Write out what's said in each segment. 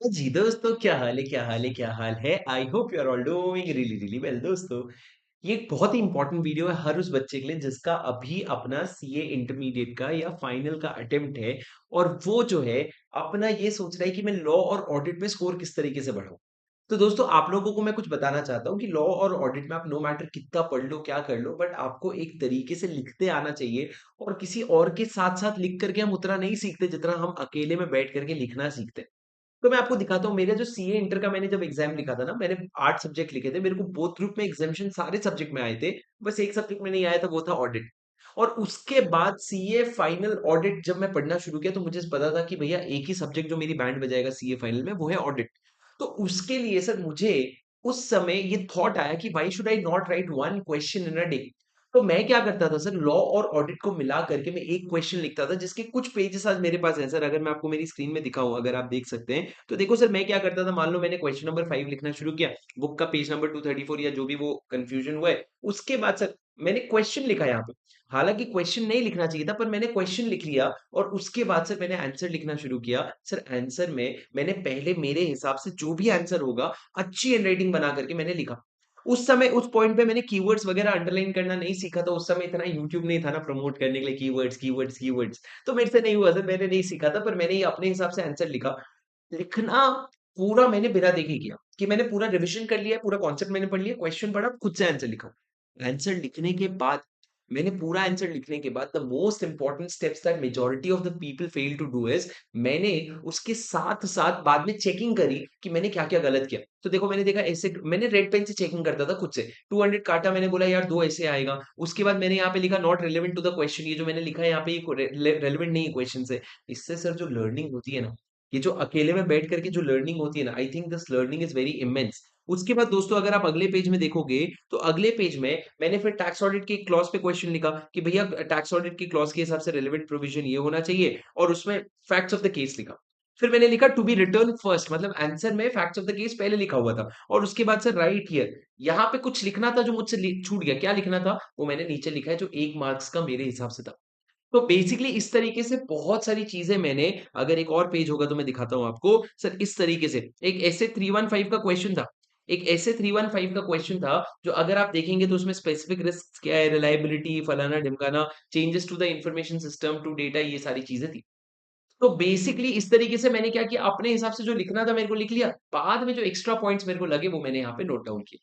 जी दोस्तों, क्या हाल है क्या हाल है क्या हाल है। I hope you are all doing really really well. दोस्तों, ये एक बहुत ही इंपॉर्टेंट वीडियो है हर उस बच्चे के लिए जिसका अभी अपना सीए इंटरमीडिएट का या फाइनल का अटेम्प्ट है, और वो जो है अपना ये सोच रहा है कि मैं लॉ और ऑडिट में स्कोर किस तरीके से बढ़ाऊं। तो दोस्तों, आप लोगों को मैं कुछ बताना चाहता हूँ कि लॉ और ऑडिट में आप नो मैटर कितना पढ़ लो क्या कर लो, बट आपको एक तरीके से लिखते आना चाहिए। और किसी और के साथ साथ लिख करके हम उतना नहीं सीखते जितना हम अकेले में बैठ करके लिखना सीखते हैं। तो मैं आपको दिखाता हूँ, मेरा जो सीए इंटर का मैंने जब एग्जाम लिखा था ना, मैंने 8 सब्जेक्ट लिखे थे। मेरे को बोथ ग्रुप में एग्जामिनेशन सारे सब्जेक्ट में आए थे। बस एक सब्जेक्ट में नहीं आया था, वो था ऑडिट। और उसके बाद सीए फाइनल ऑडिट जब मैं पढ़ना शुरू किया तो मुझे पता था कि भैया एक ही सब्जेक्ट जो मेरी बैंड बजाएगा सीए फाइनल में वो है ऑडिट। तो उसके लिए सर मुझे उस समय ये थॉट आया कि why should I not right one question in a day. तो मैं क्या करता था सर, लॉ और ऑडिट को मिला करके मैं एक क्वेश्चन लिखता था जिसके कुछ पेजेस आज मेरे पास हैं। सर अगर मैं आपको मेरी स्क्रीन में दिखाऊं, अगर आप देख सकते हैं तो देखो सर, मैं क्या करता था, मान लो मैंने क्वेश्चन नंबर 5 लिखना शुरू किया, बुक का पेज नंबर 234 या जो भी वो कंफ्यूजन हुआ है, उसके बाद सर मैंने क्वेश्चन लिखा यहाँ पे। हालांकि क्वेश्चन नहीं लिखना चाहिए था, पर मैंने क्वेश्चन लिख लिया। और उसके बाद सर मैंने आंसर लिखना शुरू किया। सर आंसर में मैंने पहले मेरे हिसाब से जो भी आंसर होगा अच्छी हैंडराइटिंग बना करके मैंने लिखा। उस समय उस पॉइंट पे मैंने कीवर्ड्स वगैरह अंडरलाइन करना नहीं सीखा था। उस समय इतना यूट्यूब नहीं था ना प्रमोट करने के लिए कीवर्ड्स कीवर्ड्स कीवर्ड्स। तो मेरे से नहीं हुआ सर, मैंने नहीं सीखा था, पर मैंने ये अपने हिसाब से आंसर लिखा। लिखना पूरा मैंने बिना देखे किया कि मैंने पूरा रिविजन कर लिया, पूरा कॉन्सेप्ट मैंने पढ़ लिया, क्वेश्चन पढ़ा, खुद से आंसर लिखा। आंसर लिखने के बाद मैंने पूरा आंसर लिखने के बाद the most important steps that majority of the people fail to do is, मैंने उसके साथ-साथ बाद में चेकिंग करी कि मैंने क्या-क्या गलत किया। तो देखो, मैंने देखा ऐसे मैंने रेड पेन से चेकिंग करता था खुद से। 200 काटा, मैंने बोला यार 2 ऐसे आएगा। उसके बाद मैंने यहाँ पे लिखा not relevant to the question. ये जो मैंने लिखा है यहाँ पे, ये रेलेवेंट नहीं है क्वेश्चन से। इससे सर जो लर्निंग होती है ना, ये जो अकेले में बैठ करके जो लर्निंग होती है ना, I think this learning is very immense. उसके बाद दोस्तों, अगर आप अगले पेज में देखोगे तो अगले पेज में मैंने फिर टैक्स ऑडिट के क्लॉज पे क्वेश्चन लिखा कि भैया टैक्स ऑडिट की क्लॉज के हिसाब से रेलेवेंट प्रोविजन ये होना चाहिए, और उसमें फैक्ट्स ऑफ द केस लिखा। फिर मैंने लिखा टू बी रिटर्न फर्स्ट, मतलब आंसर में फैक्ट्स ऑफ द केस पहले लिखा हुआ था। और उसके बाद से राइट हियर, यहाँ पे कुछ लिखना था जो मुझसे छूट गया। क्या लिखना था वो मैंने नीचे लिखा है, जो 1 मार्क्स का मेरे हिसाब से था। तो बेसिकली इस तरीके से बहुत सारी चीज़ें मैंने, अगर एक और पेज होगा तो मैं दिखाता हूँ आपको। सर इस तरीके से एक एसे 315 का क्वेश्चन था। एक एसे 315 का क्वेश्चन था, जो अगर आप देखेंगे तो उसमें स्पेसिफिक रिस्क क्या है, रिलायबिलिटी, फलाना-ढिमकाना, changes to the information system to data, ये सारी चीज़ें थी। तो बेसिकली इस तरीके से मैंने क्या किया, अपने हिसाब से जो लिखना था मेरे को लिख लिया। बाद में जो एक्स्ट्रा पॉइंट्स मेरे को लगे वो मैंने यहाँ पे नोट डाउन किए।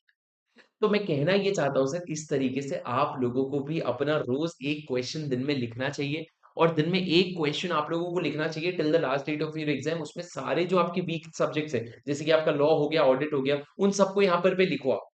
तो मैं कहना ये चाहता हूँ सर, इस तरीके से आप लोगों को भी अपना रोज एक क्वेश्चन दिन में लिखना चाहिए। और दिन में एक क्वेश्चन आप लोगों को लिखना चाहिए till the last date of your exam. उसमें सारे जो आपके वीक सब्जेक्ट्स है, जैसे कि आपका लॉ हो गया, ऑडिट हो गया, उन सबको यहाँ पर पे लिखो आप।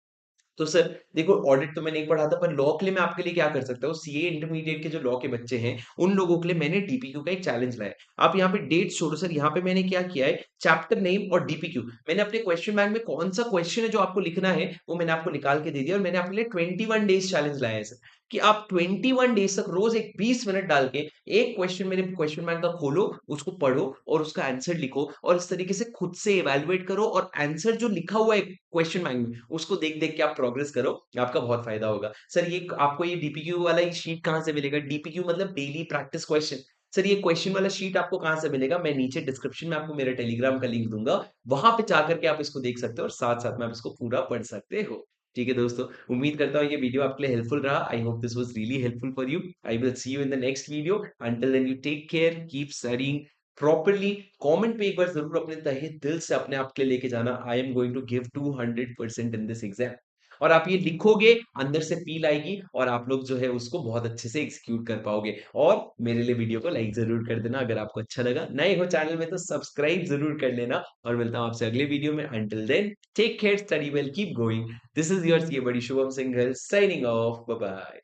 तो सर देखो, ऑडिट तो मैं नहीं पढ़ा था, पर लॉ के लिए मैं आपके लिए क्या कर सकता हूँ, सीए इंटरमीडिएट के जो लॉ के बच्चे हैं उन लोगों के लिए मैंने डीपीक्यू का एक चैलेंज लाया है। आप यहाँ पे डेट छोड़ो सर, यहाँ पे मैंने क्या किया है, चैप्टर नेम और डीपीक्यू, मैंने अपने क्वेश्चन बैंक में कौन सा क्वेश्चन है जो आपको लिखना है वो मैंने आपको निकाल के दे दिया। और मैंने आपके लिए 21 डेज चैलेंज लाया है सर, कि आप 21 डेज तक रोज एक 20 मिनट डाल के एक क्वेश्चन मेरे क्वेश्चन बैंक का खोलो, उसको पढ़ो और उसका आंसर लिखो, और इस तरीके से खुद से इवैल्यूएट करो, और आंसर जो लिखा हुआ है क्वेश्चन बैंक में उसको देख देख के आप प्रोग्रेस करो। आपका बहुत फायदा होगा सर। ये आपको ये डीपीक्यू वाला ये शीट कहाँ से मिलेगा, डीपीक्यू मतलब डेली प्रैक्टिस क्वेश्चन। सर ये क्वेश्चन वाला शीट आपको कहाँ से मिलेगा, मैं नीचे डिस्क्रिप्शन में आपको मेरे टेलीग्राम का लिंक दूंगा, वहां पे जाकर के आप इसको देख सकते हो और साथ साथ में आप इसको पूरा पढ़ सकते हो। ठीक है दोस्तों, उम्मीद करता हूँ ये वीडियो आपके लिए हेल्पफुल रहा। I hope this was really helpful for you. I will see you in the next video. Until then you take care, keep studying properly. Comment पे एक बार जरूर अपने तहे दिल से अपने आप के लिए लेके जाना, I am going to give 200% in this exam. और आप ये लिखोगे, अंदर से फील आएगी, और आप लोग जो है उसको बहुत अच्छे से एग्जीक्यूट कर पाओगे। और मेरे लिए वीडियो को लाइक जरूर कर देना अगर आपको अच्छा लगा। नए हो चैनल में तो सब्सक्राइब जरूर कर लेना। और मिलता हूं आपसे अगले वीडियो में। Until then take care, study well, keep going. This is your ये बड़ी Shubham Singhal signing off. Bye bye.